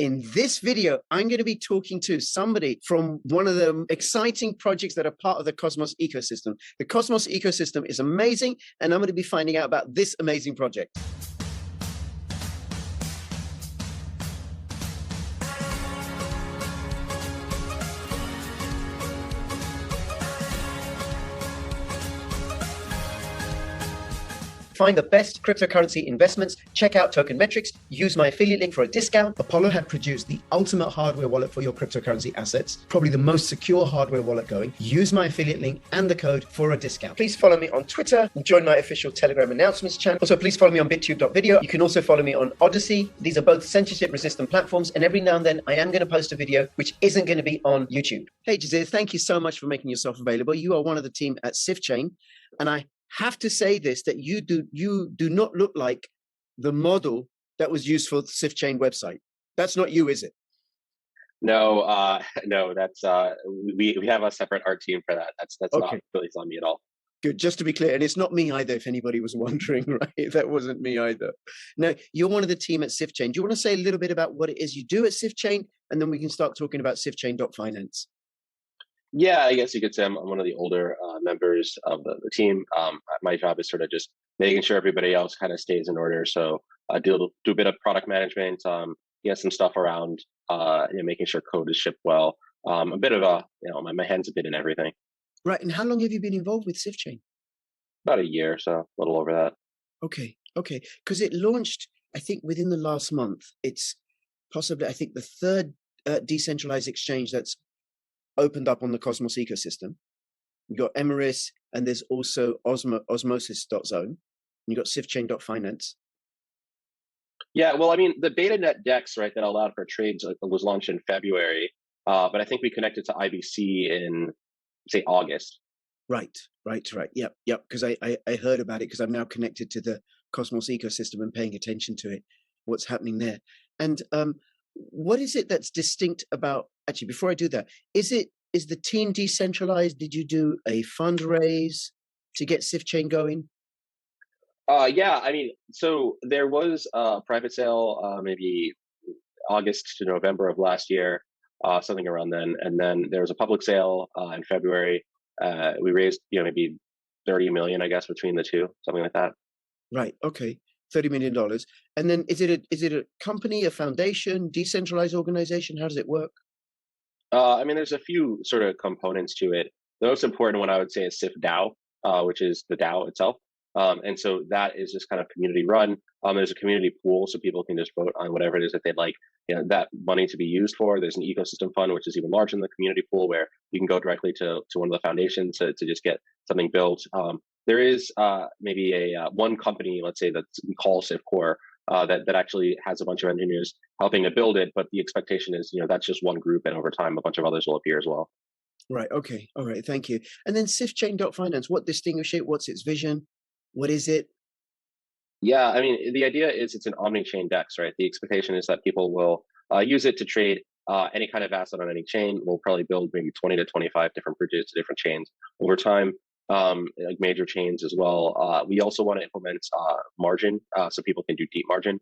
In this video, I'm going to be talking to somebody from one of the exciting projects that are part of the Cosmos ecosystem. The Cosmos ecosystem is amazing, and I'm going to be finding out about this amazing project. Find the best cryptocurrency investments, check out Token Metrics, use my affiliate link for a discount. Apollo have produced the ultimate hardware wallet for your cryptocurrency assets, probably the most secure hardware wallet going. Use my affiliate link and the code for a discount. Please follow me on Twitter and join my official Telegram announcements channel. Also, please follow me on bittube.video. You can also follow me on Odyssey. These are both censorship-resistant platforms, and every now and then I am going to post a video which isn't going to be on YouTube. Hey, Jazear, thank you so much for making yourself available. You are one of the team at Sifchain, and I have to say this, that you do not look like the model that was used for the Sifchain website. That's not you, is it? No, no, that's we have a separate art team for that. That's Okay. Not really on me at all. Good, just to be clear, and it's not me either, if anybody was wondering, right? That wasn't me either. Now, you're one of the team at Sifchain. Do you want to say a little bit about what it is you do at Sifchain, and then we can start talking about Sifchain.finance? Yeah, I guess you could say I'm one of the older members of the team. My job is sort of just making sure everybody else kind of stays in order. So I do a bit of product management, some stuff around making sure code is shipped well. A bit of my hand's a bit in everything. Right, and how long have you been involved with Sifchain? About a year, so a little over that. Okay, because it launched, I think, within the last month. It's possibly, I think, the third decentralized exchange that's opened up on the Cosmos ecosystem. You got Emeris, and there's also Osmosis.zone. You got Sifchain.finance. Yeah, well, I mean, the BetaNet DEX, right, that allowed for trades was launched in February, but I think we connected to IBC in, say, August. Right. Yep. Because I heard about it because I'm now connected to the Cosmos ecosystem and paying attention to it, what's happening there. And what is it that's distinct about, actually, before I do that, is the team decentralized? Did you do a fundraise to get Sifchain going? Yeah, I mean, so there was a private sale, maybe August to November of last year, something around then. And then there was a public sale in February. We raised, maybe 30 million, I guess, between the two, something like that. Right. Okay. $30 million. And then is it a company, a foundation, decentralized organization? How does it work? I mean, there's a few sort of components to it. The most important one I would say is SifDAO, which is the DAO itself. And so that is just kind of community run. There's a community pool, so people can just vote on whatever it is that they'd like that money to be used for. There's an ecosystem fund, which is even larger than the community pool, where you can go directly to one of the foundations to just get something built. There is maybe one company, let's say, that's called Sifcore, that actually has a bunch of engineers helping to build it, but the expectation is, that's just one group, and over time, a bunch of others will appear as well. Right. Okay. All right. Thank you. And then Sifchain.finance, what distinguishes it? What's its vision? What is it? Yeah, I mean, the idea is it's an omni-chain DEX, right? The expectation is that people will use it to trade any kind of asset on any chain. We'll probably build maybe 20 to 25 different bridges to different chains over time, like major chains as well. We also want to implement margin, so people can do deep margin,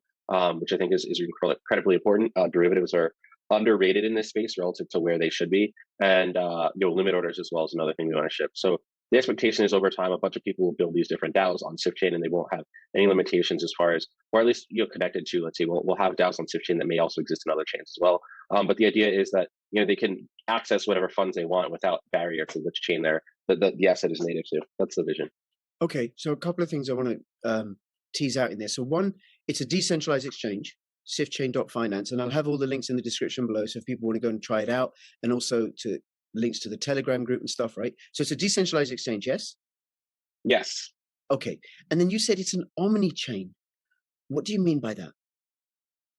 which I think is incredibly important. Derivatives are underrated in this space relative to where they should be, and limit orders as well is another thing we want to ship. So the expectation is over time, a bunch of people will build these different DAOs on Sifchain, and they won't have any limitations as far as, or at least connected to, let's say, we'll have DAOs on Sifchain that may also exist in other chains as well. But the idea is that they can access whatever funds they want without barrier to which chain the asset is native to. That's the vision. Okay, so a couple of things I want to tease out in there. So one, it's a decentralized exchange, Sifchain.finance, and I'll have all the links in the description below. So if people want to go and try it out, and also to links to the Telegram group and stuff, right? So it's a decentralized exchange, yes? Yes. Okay. And then you said it's an omni-chain. What do you mean by that?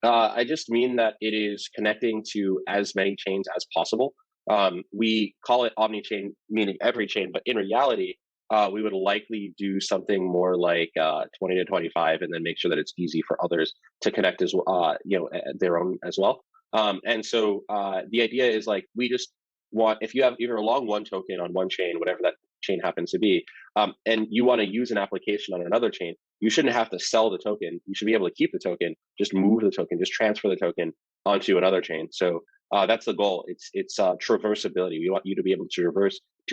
I just mean that it is connecting to as many chains as possible. We call it omni-chain, meaning every chain, but in reality, we would likely do something more like 20 to 25, and then make sure that it's easy for others to connect as well, their own as well. And so the idea is, like, we just want, if you have either a long one token on one chain, whatever that chain happens to be, and you want to use an application on another chain, you shouldn't have to sell the token. You should be able to keep the token, just move the token, just transfer the token onto another chain. So that's the goal. It's traversability. We want you to be able to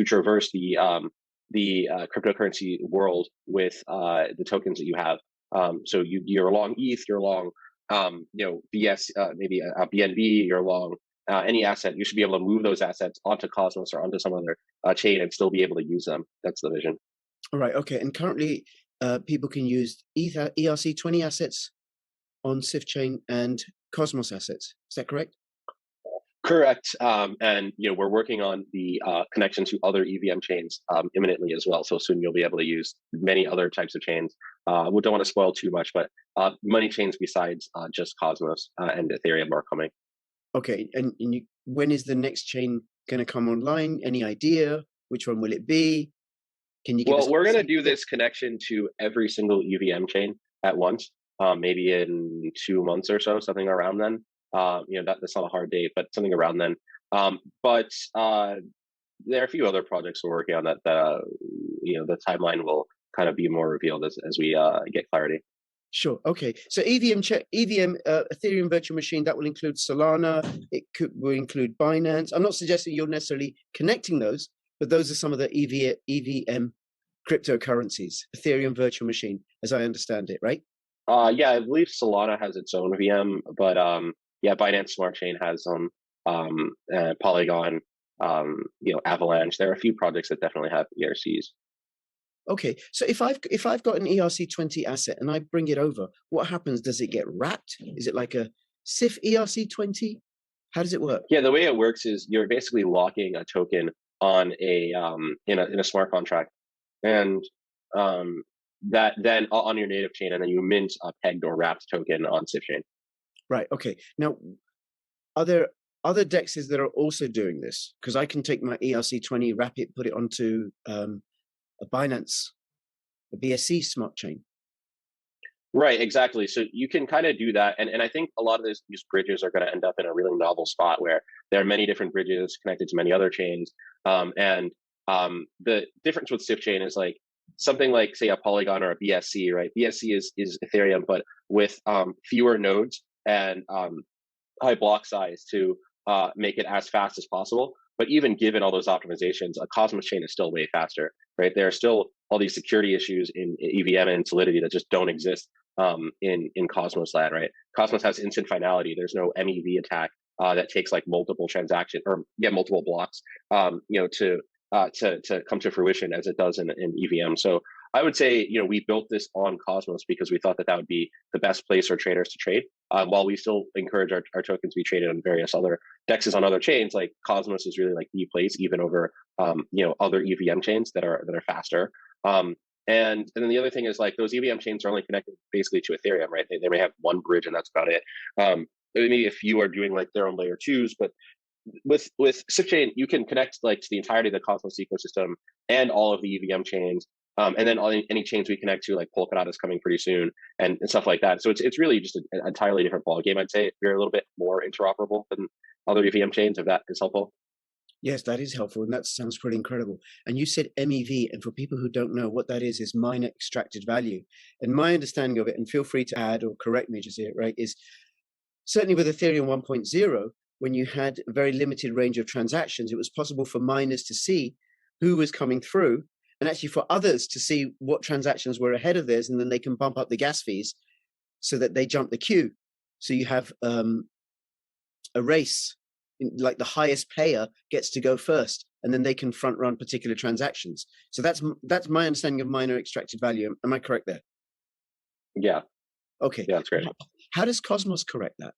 traverse the cryptocurrency world with the tokens that you have. So you're long ETH, you're long BS, maybe a BNB, you're long any asset. You should be able to move those assets onto Cosmos or onto some other chain and still be able to use them. That's the vision. All right. Okay. And currently, people can use ERC20 assets on Sifchain and Cosmos assets. Is that correct? Correct. And we're working on the connection to other EVM chains imminently as well. So soon you'll be able to use many other types of chains. We don't want to spoil too much, but many chains besides just Cosmos and Ethereum are coming. Okay. And when is the next chain going to come online? Any idea? Which one will it be? Can you give us we're going to do this connection to every single EVM chain at once, maybe in 2 months or so, something around then. That's not a hard date, but something around then. But there are a few other projects we're working on that the timeline will kind of be more revealed as we get clarity. Sure. Okay. So EVM Ethereum virtual machine, that will include Solana. Will include Binance. I'm not suggesting you're necessarily connecting those, but those are some of the EVM cryptocurrencies. Ethereum virtual machine, as I understand it, right? Yeah, I believe Solana has its own VM, but Binance Smart Chain has some. Polygon, Avalanche. There are a few projects that definitely have ERCs. Okay, so if I've got an ERC20 asset and I bring it over, what happens? Does it get wrapped? Is it like a SIF ERC20? How does it work? Yeah, the way it works is you're basically locking a token on a in a smart contract, and that then on your native chain, and then you mint a pegged or wrapped token on Sifchain. Right. Okay. Now, are there other DEXs that are also doing this? Because I can take my ERC20, wrap it, put it onto a Binance, a BSC smart chain. Right, exactly. So you can kind of do that. And I think a lot of these bridges are going to end up in a really novel spot where there are many different bridges connected to many other chains. And the difference with Sifchain is like something like, say, a Polygon or a BSC, right? BSC is Ethereum, but with fewer nodes and high block size to make it as fast as possible. But even given all those optimizations, a Cosmos chain is still way faster, right? There are still all these security issues in EVM and Solidity that just don't exist in Cosmos land, right? Cosmos has instant finality. There's no MEV attack that takes like multiple transactions or multiple blocks, to come to fruition as it does in EVM. So I would say, we built this on Cosmos because we thought that would be the best place for traders to trade. While we still encourage our tokens to be traded on various other DEXs on other chains, like Cosmos is really like the place, even over other EVM chains that are faster. And then the other thing is like those EVM chains are only connected basically to Ethereum, right? They may have one bridge and that's about it. Maybe if you are doing like their own layer twos, but with Sifchain, you can connect like to the entirety of the Cosmos ecosystem and all of the EVM chains. And then any chains we connect to, like Polkadot is coming pretty soon, and stuff like that. So it's really just an entirely different ball game. I'd say we're a little bit more interoperable than other EVM chains, if that is helpful. Yes, that is helpful, and that sounds pretty incredible. And you said MEV, and for people who don't know what that is miner extracted value. And my understanding of it, and feel free to add or correct me, Jazear, right, is certainly with Ethereum 1.0, when you had a very limited range of transactions, it was possible for miners to see who was coming through, and actually for others to see what transactions were ahead of theirs, and then they can bump up the gas fees so that they jump the queue. So you have a race, like the highest payer gets to go first, and then they can front run particular transactions. So that's my understanding of miner extracted value. Am I correct there? Yeah. Okay. Yeah, that's great. How does Cosmos correct that?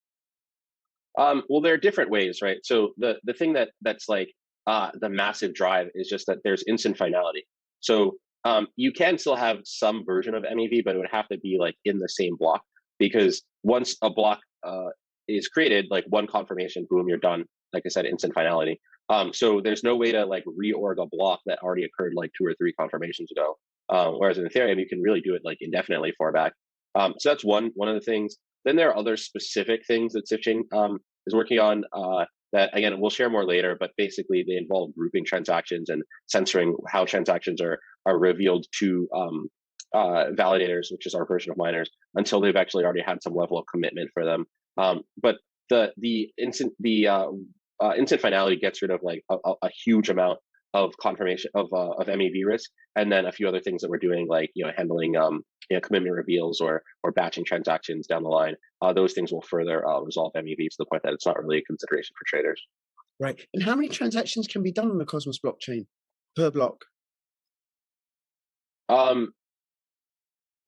Well, there are different ways, right? So the thing that's like the massive drive is just that there's instant finality. So you can still have some version of MEV, but it would have to be like in the same block, because once a block is created, like one confirmation, boom, you're done. Like I said, instant finality. So there's no way to like reorg a block that already occurred like 2 or 3 confirmations ago. Whereas in Ethereum, you can really do it like indefinitely far back. So that's one of the things. Then there are other specific things that Sifchain is working on that, again, we'll share more later, but basically they involve grouping transactions and censoring how transactions are revealed to validators, which is our version of miners, until they've actually already had some level of commitment for them. But instant finality gets rid of like a huge amount of confirmation of MEV risk, and then a few other things that we're doing, like handling commitment reveals or batching transactions down the line. Those things will further resolve MEV to the point that it's not really a consideration for traders. Right. And how many transactions can be done on the Cosmos blockchain per block? Or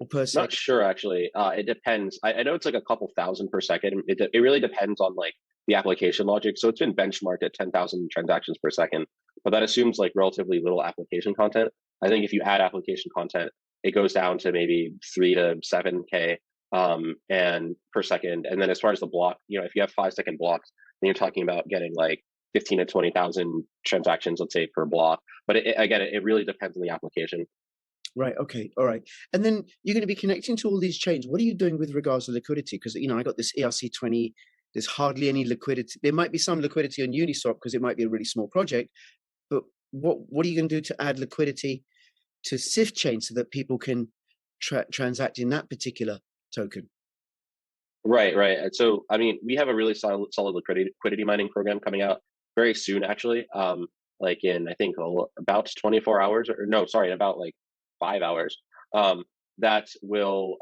per second? Not sure actually. It depends. I know it's like a couple thousand per second. It really depends on like the application logic. So it's been benchmarked at 10,000 transactions per second, but that assumes like relatively little application content. I think if you add application content, it goes down to maybe 3 to 7K and per second. And then as far as the block, if you have 5-second blocks, then you're talking about getting like 15 to 20,000 transactions, let's say, per block. But again, it really depends on the application. Right. Okay. All right. And then you're going to be connecting to all these chains. What are you doing with regards to liquidity? Because, I got this ERC20. There's hardly any liquidity. There might be some liquidity on Uniswap because it might be a really small project. But what are you going to do to add liquidity to Sifchain so that people can transact in that particular token? Right. So, we have a really solid liquidity mining program coming out very soon, actually. Like in, I think, about 24 hours, in about like 5 hours. That will,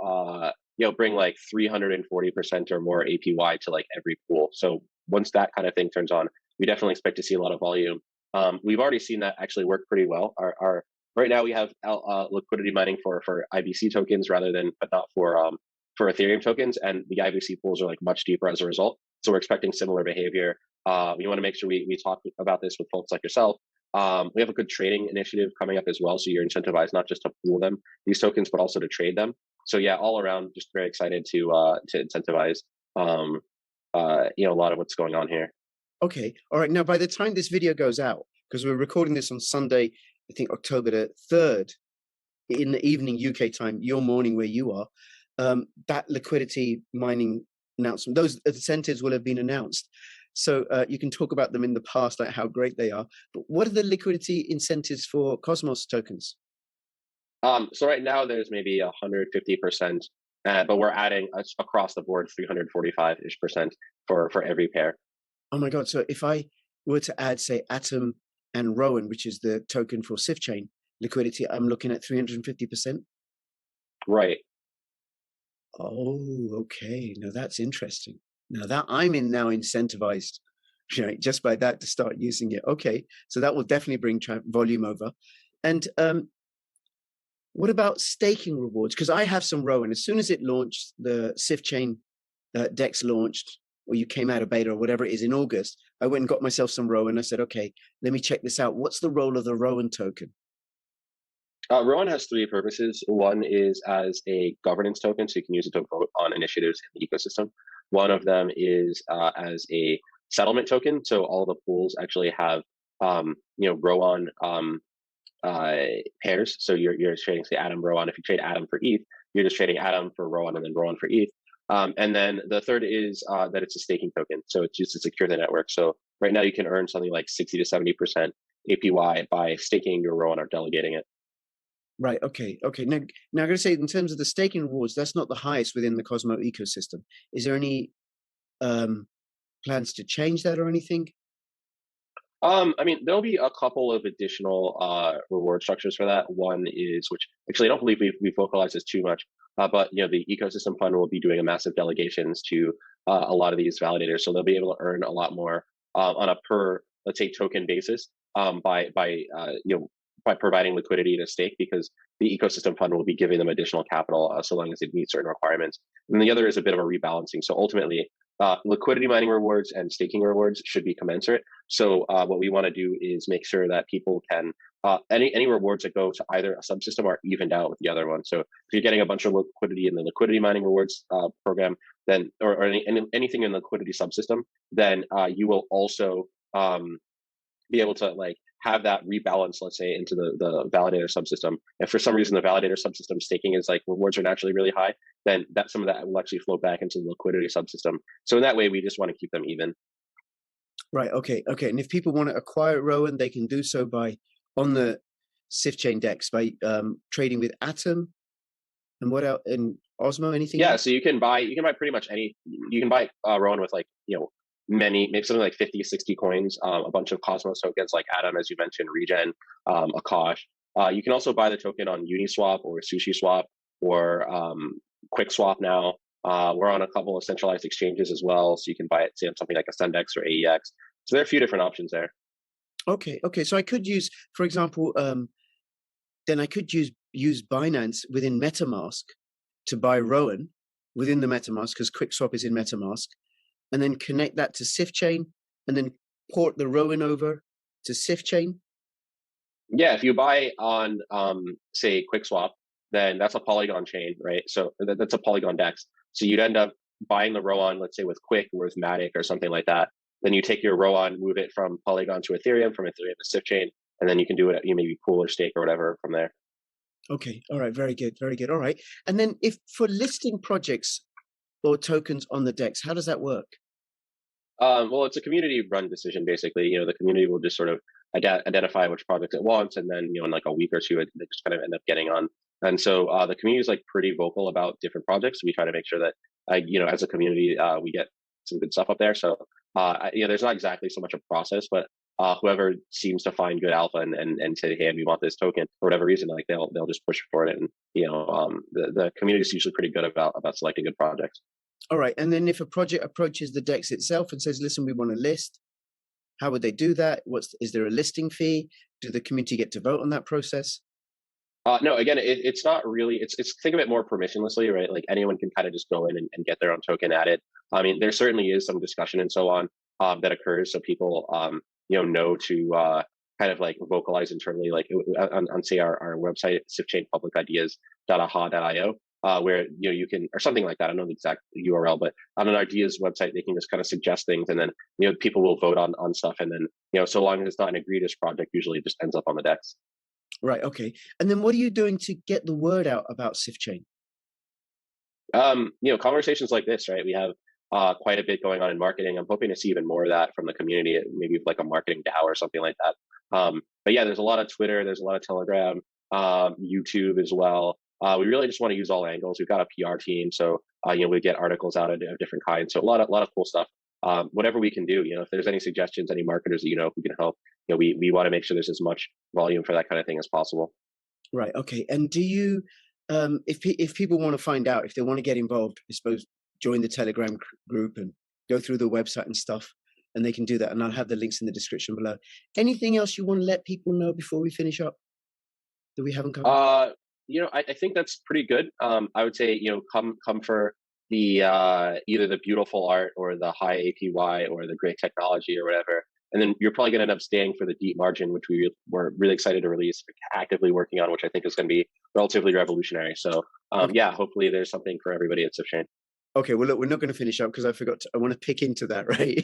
bring like 340% or more APY to like every pool. So once that kind of thing turns on, we definitely expect to see a lot of volume. We've already seen that actually work pretty well. Our right now we have liquidity mining for IBC tokens but not for Ethereum tokens, and the IBC pools are like much deeper as a result. So we're expecting similar behavior. We want to make sure we talk about this with folks like yourself. We have a good trading initiative coming up as well, so you're incentivized not just to pool these tokens, but also to trade them. So yeah, all around, just very excited to incentivize a lot of what's going on here. Okay, all right. Now, by the time this video goes out, because we're recording this on Sunday, I think October the 3rd, in the evening UK time, your morning where you are, that liquidity mining announcement, those incentives will have been announced. So you can talk about them in the past, like how great they are. But what are the liquidity incentives for Cosmos tokens? So right now there's maybe 150%, but we're adding across the board 345-ish% for every pair. Oh my God. So if I were to add, say, Atom and Rowan, which is the token for Sifchain liquidity, I'm looking at 350%? Right. Oh, okay. Now that's interesting. Now that I'm now incentivized, just by that to start using it. Okay, so that will definitely bring volume over. And what about staking rewards? Because I have some Rowan. As soon as it launched, the Sifchain DEX launched, or you came out of beta or whatever it is in August, I went and got myself some Rowan. I said, okay, let me check this out. What's the role of the Rowan token? Rowan has 3 purposes. One is as a governance token, so you can use it to vote on initiatives in the ecosystem. One of them is as a settlement token. So all the pools actually have, Rowan pairs. So you're trading, say, Atom Rowan. If you trade Atom for ETH, you're just trading Atom for Rowan and then Rowan for ETH. And then the third is that it's a staking token. So it's used to secure the network. So right now you can earn something like 60 to 70% APY by staking your Rowan or delegating it. Right. Okay. Now I'm going to say, in terms of the staking rewards, that's not the highest within the Cosmo ecosystem. Is there any plans to change that or anything? There'll be a couple of additional reward structures for that. One is, which actually I don't believe we've vocalized this too much, but the ecosystem fund will be doing a massive delegations to a lot of these validators, so they'll be able to earn a lot more on a per, let's say, token basis by providing liquidity to stake, because the ecosystem fund will be giving them additional capital so long as it meets certain requirements. And the other is a bit of a rebalancing. So ultimately, liquidity mining rewards and staking rewards should be commensurate. So what we want to do is make sure that people can, any rewards that go to either a subsystem are evened out with the other one. So if you're getting a bunch of liquidity in the liquidity mining rewards program, then or anything in the liquidity subsystem, then you will also be able to have that rebalance, let's say, into the validator subsystem. If for some reason the validator subsystem staking is rewards are naturally really high, then some of that will actually flow back into the liquidity subsystem. So in that way, we just want to keep them even. Right. Okay. And if people want to acquire Rowan, they can do so on the Sifchain DEX by trading with Atom. And what else? And Osmo, anything Yeah, else? so you can buy pretty much any. You can buy Rowan with like many, maybe something like 50, 60 coins, a bunch of Cosmos tokens like Atom, as you mentioned, Regen, Akash. You can also buy the token on Uniswap or SushiSwap or QuickSwap now. We're on a couple of centralized exchanges as well, so you can buy it, say, on something like Ascendex or AEX. So there are a few different options there. Okay. So I could use, for example, then I could use Binance within MetaMask to buy Rowan within the MetaMask, because QuickSwap is in MetaMask, and then connect that to Sifchain, and then port the Rowan over to Sifchain. Yeah, if you buy on say QuickSwap, then that's a Polygon chain, right? So that's a Polygon DEX. So you'd end up buying the Rowan, let's say with Quick or with Matic or something like that. Then you take your Rowan, move it from Polygon to Ethereum, from Ethereum to Sifchain, and then you can do it. You maybe pool or stake or whatever from there. Okay, all right, very good. All right, and then if for listing projects or tokens on the DEX, how does that work? Well, it's a community-run decision, basically. The community will just sort of identify which project it wants, and then in like a week or two, they just kind of end up getting on. And so the community is like pretty vocal about different projects. We try to make sure that as a community, we get some good stuff up there. So there's not exactly so much a process, but whoever seems to find good alpha and say, hey, we want this token for whatever reason, like they'll just push for it. And the community is usually pretty good about selecting good projects. All right, and then if a project approaches the DEX itself and says, listen, we want to list, how would they do that? Is there a listing fee? Do the community get to vote on that process? No, again, it's not really. It's think of it more permissionlessly, right? Like anyone can kind of just go in and get their own token at it. I mean, there certainly is some discussion and so on that occurs, so people know to kind of like vocalize internally, like on say our website, Sifchain public ideas.aha.io. Where you can, or something like that. I don't know the exact URL, but on an ideas website, they can just kind of suggest things, and then people will vote on stuff, and then so long as it's not an egregious project, usually it just ends up on the DEX. Right. Okay. And then what are you doing to get the word out about Sifchain? Conversations like this, right? We have quite a bit going on in marketing. I'm hoping to see even more of that from the community, maybe like a marketing DAO or something like that. But yeah, there's a lot of Twitter, there's a lot of Telegram, YouTube as well. We really just want to use all angles. We've got a PR team, so we get articles out of different kinds. So a lot of cool stuff. Whatever we can do, if there's any suggestions, any marketers that who can help, we want to make sure there's as much volume for that kind of thing as possible. Right. Okay. And do you, if people want to find out, if they want to get involved, I suppose join the Telegram group and go through the website and stuff, and they can do that. And I'll have the links in the description below. Anything else you want to let people know before we finish up that we haven't covered? I think that's pretty good. I would say, come for the either the beautiful art or the high APY or the great technology or whatever. And then you're probably going to end up staying for the deep margin, which we're really excited to release, actively working on, which I think is going to be relatively revolutionary. So Okay. yeah, hopefully there's something for everybody at Sifchain. Okay, well, look, we're not going to finish up because I forgot. I want to pick into that, right?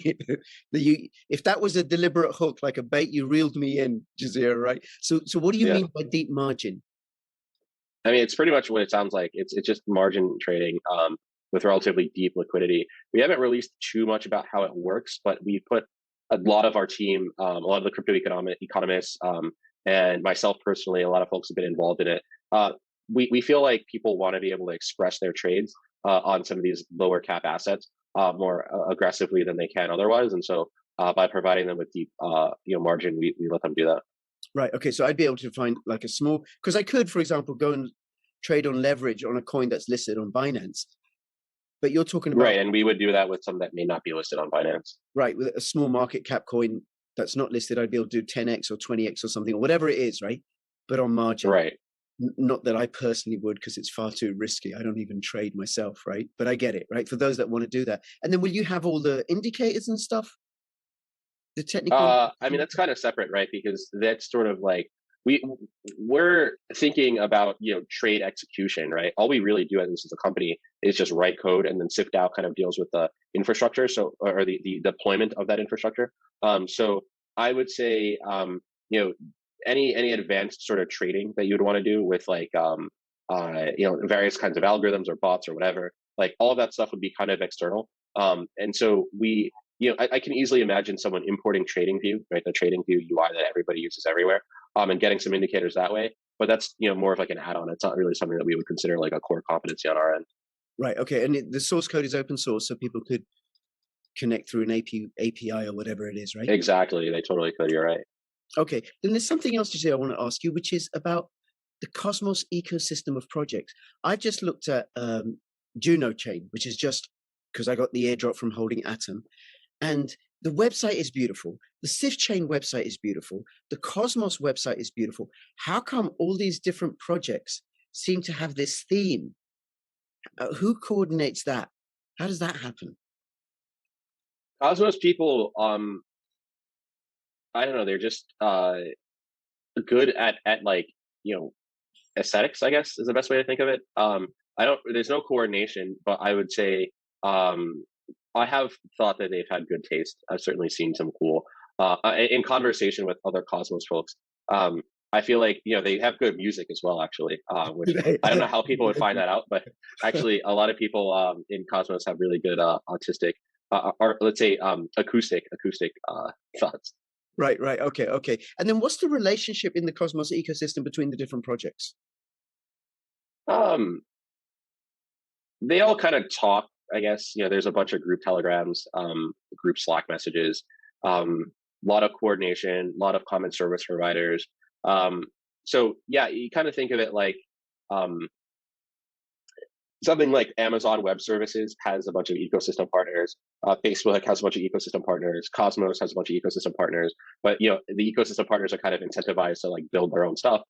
If that was a deliberate hook, like a bait, you reeled me in, Jazeer, right? So what do you mean by deep margin? I mean, it's pretty much what it sounds like. It's just margin trading with relatively deep liquidity. We haven't released too much about how it works, but we put a lot of our team, a lot of the crypto economists, and myself personally, a lot of folks have been involved in it. We feel like people want to be able to express their trades on some of these lower cap assets more aggressively than they can otherwise, and so by providing them with deep margin, we let them do that. Right. Okay. So I'd be able to find like a small, because I could, for example, go and trade on leverage on a coin that's listed on Binance. But you're talking about, right, and we would do that with some that may not be listed on Binance. Right, with a small market cap coin that's not listed, I'd be able to do 10x or 20x or something, or whatever it is, right? But on margin. Right. Not that I personally would, because it's far too risky. I don't even trade myself, right? But I get it, right? For those that want to do that. And then will you have all the indicators and stuff? The technical? I mean, that's kind of separate, right? Because that's sort of like, we're thinking about trade execution, right? All we really do as a company is just write code, and then SIFDAO kind of deals with the infrastructure, or the deployment of that infrastructure. So I would say any advanced sort of trading that you would want to do with like various kinds of algorithms or bots or whatever, like all of that stuff would be kind of external. And so I can easily imagine someone importing TradingView, right? The TradingView UI that everybody uses everywhere, and getting some indicators that way. But that's more of like an add-on. It's not really something that we would consider like a core competency on our end. Right. Okay. And the source code is open source, so people could connect through an API or whatever it is, right? Exactly. They totally could. You're right. Okay. Then there's something else, Jose, I want to ask you, which is about the Cosmos ecosystem of projects. I just looked at Juno Chain, which is just because I got the airdrop from Holding Atom. And the website is beautiful. The Sifchain website is beautiful. The Cosmos website is beautiful. How come all these different projects seem to have this theme? Who coordinates that? How does that happen? Cosmos people, I don't know, they're just good at like, aesthetics, I guess is the best way to think of it. There's no coordination, but I would say, I have thought that they've had good taste. I've certainly seen some cool, in conversation with other Cosmos folks. I feel like, they have good music as well, actually, which I don't know how people would find that out, but actually a lot of people, in Cosmos have really good, artistic, or let's say, acoustic, thoughts. Right. Okay. And then what's the relationship in the Cosmos ecosystem between the different projects? Um, they all kind of talk, I guess. There's a bunch of group telegrams, group Slack messages, a lot of coordination, a lot of common service providers. So yeah, you kind of think of it like, um, something like Amazon Web Services has a bunch of ecosystem partners. Facebook has a bunch of ecosystem partners. Cosmos has a bunch of ecosystem partners. But the ecosystem partners are kind of incentivized to like build their own stuff.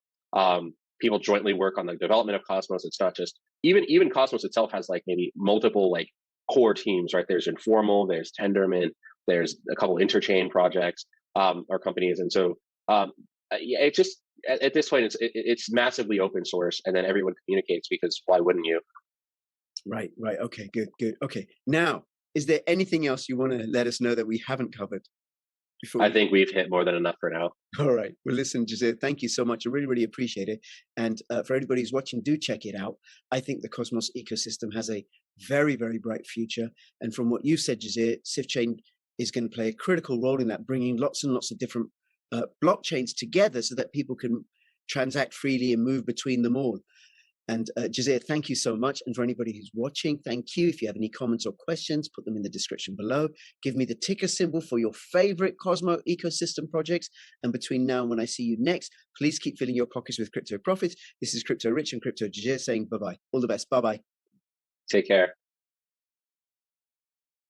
People jointly work on the development of Cosmos. It's not just even Cosmos itself has like maybe multiple like core teams, right? There's Informal, there's Tendermint, there's a couple interchain projects or companies, and so yeah, it just at this point it's massively open source, and then everyone communicates because why wouldn't you? Right. Okay, good. Okay. Now, is there anything else you want to let us know that we haven't covered before? I think we've hit more than enough for now. All right. Well, listen, Jazeer, thank you so much. I really, really appreciate it. And for everybody who's watching, do check it out. I think the Cosmos ecosystem has a very, very bright future. And from what you said, Jazeer, Sifchain is going to play a critical role in that, bringing lots and lots of different blockchains together so that people can transact freely and move between them all. And Jazeer, thank you so much. And for anybody who's watching, thank you. If you have any comments or questions, put them in the description below. Give me the ticker symbol for your favorite Cosmo ecosystem projects. And between now and when I see you next, please keep filling your pockets with crypto profits. This is Crypto Rich and Crypto Jazeer saying bye-bye. All the best. Bye-bye. Take care.